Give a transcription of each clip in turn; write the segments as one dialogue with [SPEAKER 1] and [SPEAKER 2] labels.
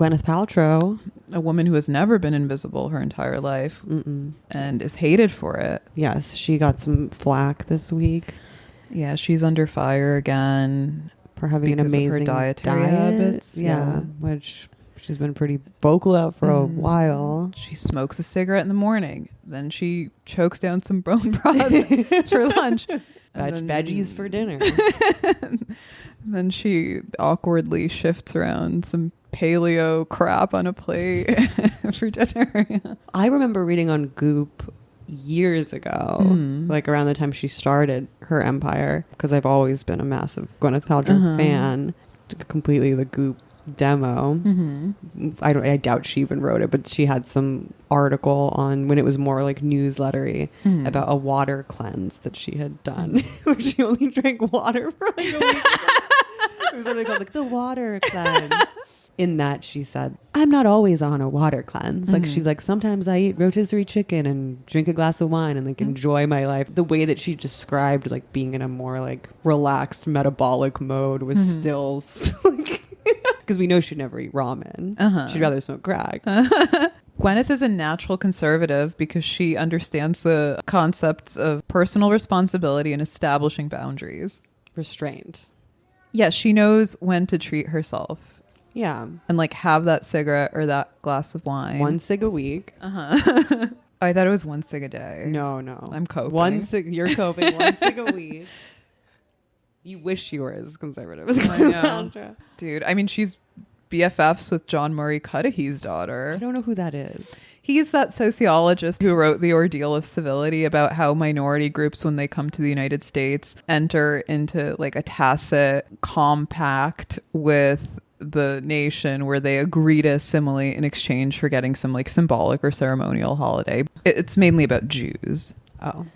[SPEAKER 1] Gwyneth Paltrow.
[SPEAKER 2] A woman who has never been invisible her entire life and is hated for it.
[SPEAKER 1] Yes, she got some flack this week.
[SPEAKER 2] Yeah, she's under fire again
[SPEAKER 1] for having an amazing
[SPEAKER 2] of her dietary habits.
[SPEAKER 1] Yeah, which she's been pretty vocal out for a while.
[SPEAKER 2] She smokes a cigarette in the morning. Then she chokes down some bone broth for lunch.
[SPEAKER 1] Veggies for dinner.
[SPEAKER 2] Then she awkwardly shifts around some paleo crap on a plate for dinner.
[SPEAKER 1] I remember reading on Goop years ago, like around the time she started her empire, because I've always been a massive Gwyneth Paltrow fan. Completely the Goop demo. I doubt she even wrote it, but she had some article on when it was more like newslettery about a water cleanse that she had done where she only drank water for like a week. It was something called like the water cleanse. In that she said, I'm not always on a water cleanse. Like she's like, sometimes I eat rotisserie chicken and drink a glass of wine and like enjoy my life. The way that she described like being in a more like relaxed metabolic mode was still like, because we know she'd never eat ramen. She'd rather smoke crack.
[SPEAKER 2] Gwyneth is a natural conservative because she understands the concepts of personal responsibility and establishing boundaries.
[SPEAKER 1] Restraint.
[SPEAKER 2] Yeah, she knows when to treat herself.
[SPEAKER 1] Yeah.
[SPEAKER 2] And like have that cigarette or that glass of wine.
[SPEAKER 1] 1 cig a week.
[SPEAKER 2] I thought it was 1 cig a day.
[SPEAKER 1] No.
[SPEAKER 2] I'm coping.
[SPEAKER 1] 1 cig, you're coping. 1 cig a week. You wish you were as conservative as
[SPEAKER 2] I know. Dude, I mean, she's BFFs with John Murray Cudahy's daughter.
[SPEAKER 1] I don't know who that is.
[SPEAKER 2] He's that sociologist who wrote The Ordeal of Civility about how minority groups, when they come to the United States, enter into like a tacit compact with the nation where they agree to assimilate in exchange for getting some like symbolic or ceremonial holiday. It's mainly about Jews.
[SPEAKER 1] Oh.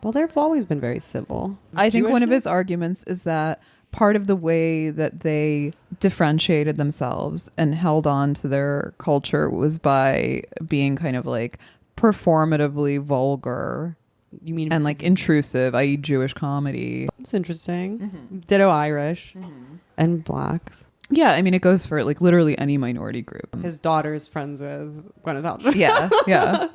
[SPEAKER 1] Well, they've always been very civil.
[SPEAKER 2] I think one of his arguments is that part of the way that they differentiated themselves and held on to their culture was by being kind of like performatively vulgar.
[SPEAKER 1] You mean
[SPEAKER 2] and like intrusive, i.e. Jewish comedy.
[SPEAKER 1] It's interesting. Ditto Irish and blacks.
[SPEAKER 2] Yeah, I mean, it goes for like literally any minority group.
[SPEAKER 1] His daughter's friends with Gwyneth Paltrow.
[SPEAKER 2] Yeah.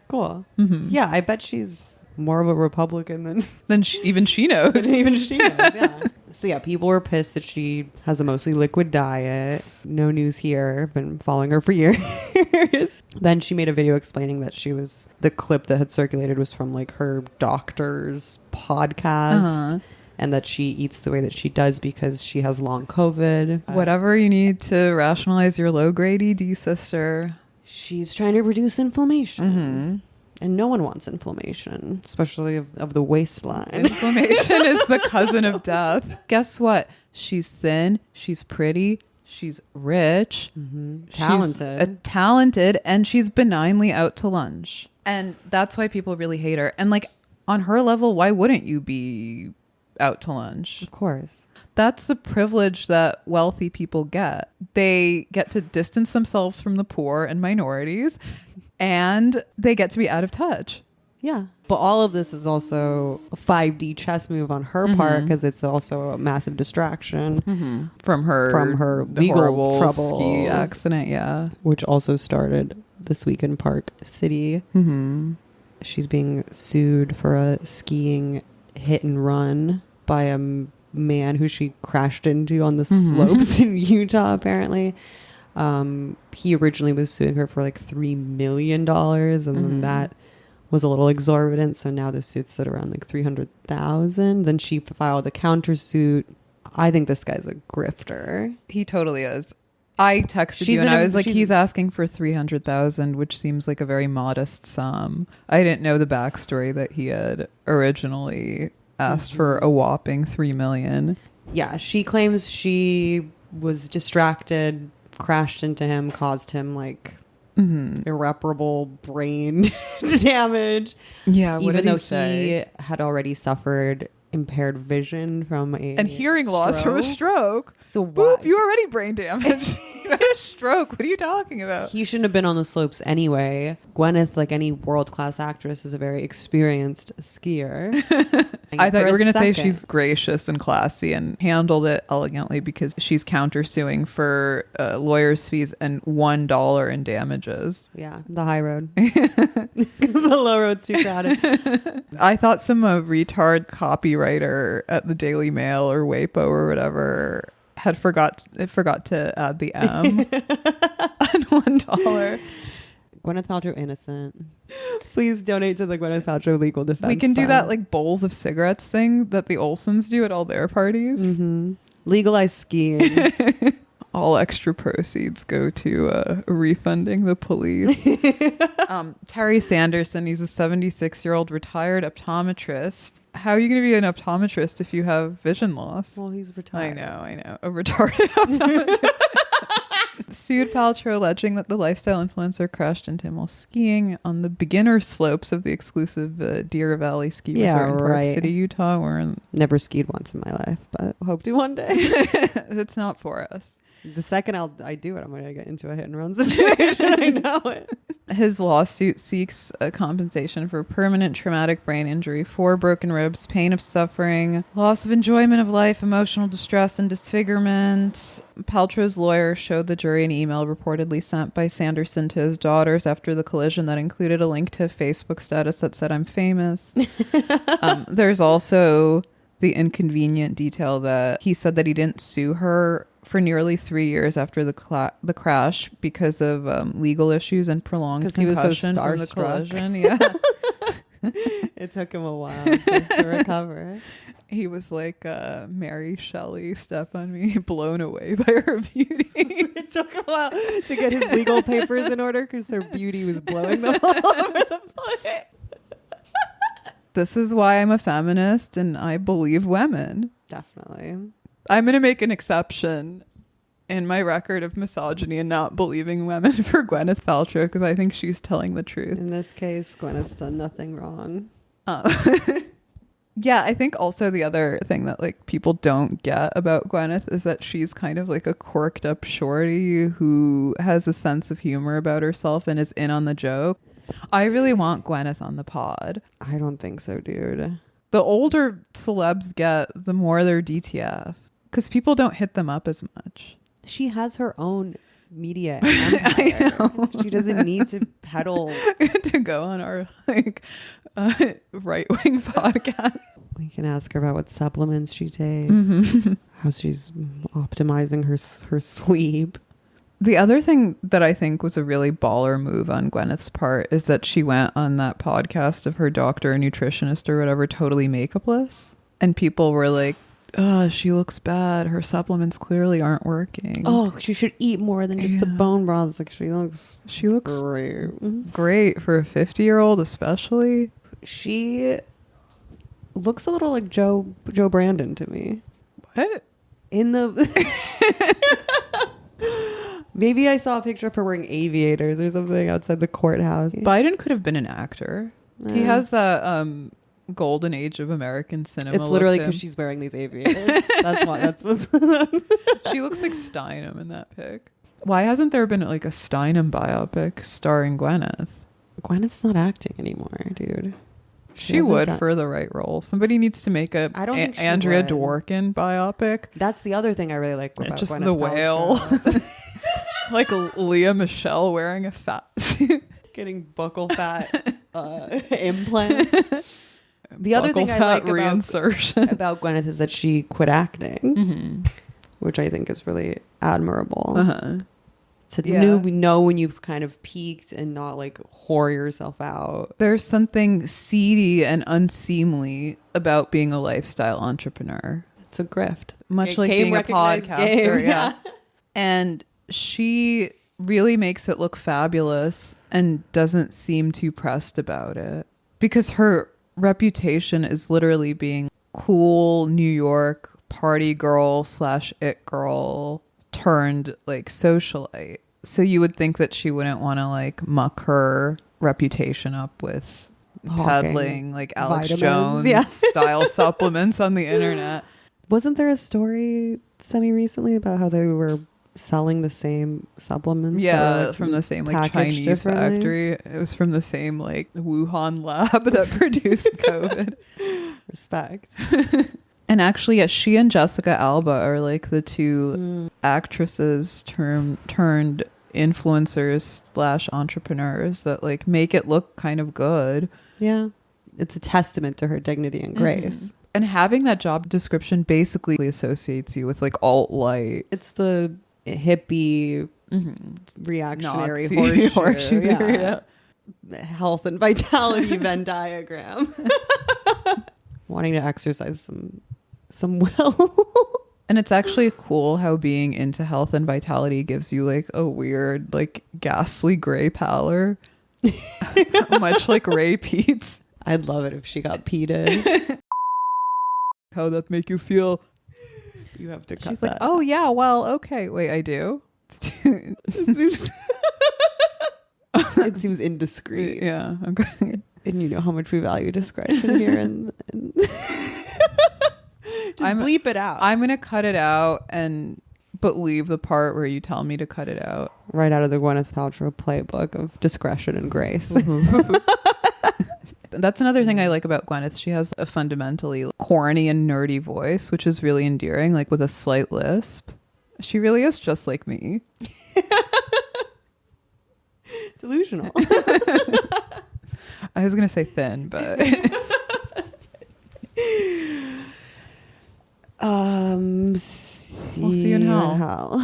[SPEAKER 1] Cool. Yeah, I bet she's more of a Republican
[SPEAKER 2] than even she knows.
[SPEAKER 1] Yeah. So yeah, people were pissed that she has a mostly liquid diet. No news here. Been following her for years. Then she made a video explaining that the clip that had circulated was from like her doctor's podcast. And that she eats the way that she does because she has long COVID.
[SPEAKER 2] Whatever you need to rationalize your low-grade ED, sister.
[SPEAKER 1] She's trying to reduce inflammation. And no one wants inflammation, especially of the waistline.
[SPEAKER 2] Inflammation is the cousin of death. Guess what? She's thin. She's pretty. She's rich.
[SPEAKER 1] Talented.
[SPEAKER 2] She's talented. And she's benignly out to lunch. And that's why people really hate her. And like on her level, why wouldn't you be out to lunch?
[SPEAKER 1] Of course.
[SPEAKER 2] That's the privilege that wealthy people get. They get to distance themselves from the poor and minorities, and they get to be out of touch.
[SPEAKER 1] Yeah. But all of this is also a 5D chess move on her part because it's also a massive distraction
[SPEAKER 2] from her
[SPEAKER 1] legal troubles.
[SPEAKER 2] Ski accident, yeah.
[SPEAKER 1] Which also started this week in Park City. She's being sued for a skiing hit and run by a man who she crashed into on the slopes in Utah, apparently. He originally was suing her for like $3 million, and then that was a little exorbitant, so now the suit's at around like $300,000. Then she filed a countersuit. I think this guy's a grifter.
[SPEAKER 2] He totally is. I texted you and I was like, he's asking for $300,000, which seems like a very modest sum. I didn't know the backstory that he had originally asked for a whopping $3 million.
[SPEAKER 1] Yeah, she claims she was distracted, crashed into him, caused him like irreparable brain damage.
[SPEAKER 2] Yeah,
[SPEAKER 1] even though he had already suffered impaired vision from a
[SPEAKER 2] and hearing loss from a stroke.
[SPEAKER 1] So
[SPEAKER 2] boop, you already brain damaged. You had a stroke. What are you talking about?
[SPEAKER 1] He shouldn't have been on the slopes anyway. Gwyneth, like any world-class actress, is a very experienced skier.
[SPEAKER 2] I thought you were going to say she's gracious and classy and handled it elegantly because she's countersuing for lawyer's fees and $1 in damages.
[SPEAKER 1] Yeah, the high road. Because the low road's too crowded.
[SPEAKER 2] I thought some retard copywriter at the Daily Mail or WAPO or whatever had forgot to add the M on $1.
[SPEAKER 1] Gwyneth Paltrow innocent. Please donate to the Gwyneth Paltrow Legal Defense
[SPEAKER 2] We can do
[SPEAKER 1] Fund.
[SPEAKER 2] that like bowls of cigarettes thing that the Olsons do at all their parties.
[SPEAKER 1] Mm-hmm. Legalize skiing.
[SPEAKER 2] All extra proceeds go to refunding the police. Terry Sanderson, he's a 76-year-old retired optometrist. How are you going to be an optometrist if you have vision loss?
[SPEAKER 1] Well, he's retired.
[SPEAKER 2] I know. A retarded optometrist. Sued Paltrow alleging that the lifestyle influencer crashed into him while skiing on the beginner slopes of the exclusive Deer Valley ski resort in Park City, Utah.
[SPEAKER 1] Never skied once in my life, but hope to one day.
[SPEAKER 2] It's not for us.
[SPEAKER 1] The second I do it, I'm going to get into a hit and run situation. I know it.
[SPEAKER 2] His lawsuit seeks a compensation for permanent traumatic brain injury, 4 broken ribs, pain of suffering, loss of enjoyment of life, emotional distress, and disfigurement. Paltrow's lawyer showed the jury an email reportedly sent by Sanderson to his daughters after the collision that included a link to a Facebook status that said, "I'm famous." There's also the inconvenient detail that he said that he didn't sue her for nearly 3 years after the crash because of legal issues and prolonged concussion
[SPEAKER 1] he was so
[SPEAKER 2] from the
[SPEAKER 1] starstruck.
[SPEAKER 2] collision. Yeah.
[SPEAKER 1] It took him a while to recover.
[SPEAKER 2] He was like Mary Shelley, step on me, blown away by her beauty.
[SPEAKER 1] It took a while to get his legal papers in order because her beauty was blowing them all over the place.
[SPEAKER 2] This is why I'm a feminist and I believe women.
[SPEAKER 1] Definitely.
[SPEAKER 2] I'm going to make an exception in my record of misogyny and not believing women for Gwyneth Paltrow because I think she's telling the truth.
[SPEAKER 1] In this case, Gwyneth's done nothing wrong.
[SPEAKER 2] Yeah, I think also the other thing that like people don't get about Gwyneth is that she's kind of like a corked up shorty who has a sense of humor about herself and is in on the joke. I really want Gwyneth on the pod.
[SPEAKER 1] I don't think so, dude.
[SPEAKER 2] The older celebs get, the more they're DTF. Because people don't hit them up as much.
[SPEAKER 1] She has her own media empire. I know. She doesn't need to peddle.
[SPEAKER 2] To go on our like right-wing podcast.
[SPEAKER 1] We can ask her about what supplements she takes, how she's optimizing her sleep.
[SPEAKER 2] The other thing that I think was a really baller move on Gwyneth's part is that she went on that podcast of her doctor or nutritionist or whatever totally makeupless. And people were like, "Oh, she looks bad. Her supplements clearly aren't working.
[SPEAKER 1] Oh, she should eat more than just the bone broths." Like she looks
[SPEAKER 2] great for a 50-year-old especially.
[SPEAKER 1] She looks a little like Joe Brandon to me.
[SPEAKER 2] What?
[SPEAKER 1] In the maybe I saw a picture of her wearing aviators or something outside the courthouse.
[SPEAKER 2] Biden could have been an actor. He has that golden age of American cinema.
[SPEAKER 1] It's literally because she's wearing these aviators. That's why. That's what's.
[SPEAKER 2] She looks like Steinem in that pic. Why hasn't there been like a Steinem biopic starring Gwyneth?
[SPEAKER 1] Gwyneth's not acting anymore, dude.
[SPEAKER 2] She would for the right role. Somebody needs to make a
[SPEAKER 1] I don't think
[SPEAKER 2] Andrea Dworkin biopic.
[SPEAKER 1] That's the other thing I really like about
[SPEAKER 2] just
[SPEAKER 1] Gwyneth
[SPEAKER 2] the whale. Like Leah Michelle wearing a fat suit.
[SPEAKER 1] Getting buccal fat implant. The other thing I like about Gwyneth is that she quit acting, which I think is really admirable. To know when you've kind of peaked and not like whore yourself out.
[SPEAKER 2] There's something seedy and unseemly about being a lifestyle entrepreneur.
[SPEAKER 1] It's a grift.
[SPEAKER 2] Much like being a podcaster. Yeah. And she really makes it look fabulous and doesn't seem too pressed about it because her reputation is literally being cool New York party girl / it girl turned like socialite. So you would think that she wouldn't want to like muck her reputation up with
[SPEAKER 1] hawking
[SPEAKER 2] peddling like Alex
[SPEAKER 1] vitamins.
[SPEAKER 2] Jones style supplements on the internet.
[SPEAKER 1] Wasn't there a story semi-recently about how they were selling the same supplements?
[SPEAKER 2] Yeah,
[SPEAKER 1] like
[SPEAKER 2] from the same like
[SPEAKER 1] packaged
[SPEAKER 2] Chinese
[SPEAKER 1] differently?
[SPEAKER 2] factory. It was from the same like Wuhan lab that produced COVID.
[SPEAKER 1] Respect.
[SPEAKER 2] And actually, yeah, she and Jessica Alba are like the two actresses turned influencers / entrepreneurs that like make it look kind of good.
[SPEAKER 1] Yeah. It's a testament to her dignity and grace.
[SPEAKER 2] And having that job description basically associates you with like alt-light.
[SPEAKER 1] It's the hippie reactionary
[SPEAKER 2] Nazi
[SPEAKER 1] horseshoe.
[SPEAKER 2] theory,
[SPEAKER 1] Yeah. Health and vitality Venn diagram. Wanting to exercise some will.
[SPEAKER 2] And it's actually cool how being into health and vitality gives you like a weird, like ghastly gray pallor. Much like Ray Pete's.
[SPEAKER 1] I'd love it if she got peed in.
[SPEAKER 2] How'd that make you feel?
[SPEAKER 1] You have to cut
[SPEAKER 2] She's
[SPEAKER 1] that.
[SPEAKER 2] like, oh yeah, well, okay. Wait, I do?
[SPEAKER 1] It seems indiscreet.
[SPEAKER 2] Yeah, okay.
[SPEAKER 1] And you know how much we value discretion here. And just bleep it out.
[SPEAKER 2] I'm going to cut it out but leave the part where you tell me to cut it out.
[SPEAKER 1] Right out of the Gwyneth Paltrow playbook of discretion and grace.
[SPEAKER 2] That's another thing I like about Gwyneth. She has a fundamentally corny and nerdy voice, which is really endearing, like with a slight lisp. She really is just like me.
[SPEAKER 1] Delusional.
[SPEAKER 2] I was going to say thin, but...
[SPEAKER 1] We'll
[SPEAKER 2] see you in hell.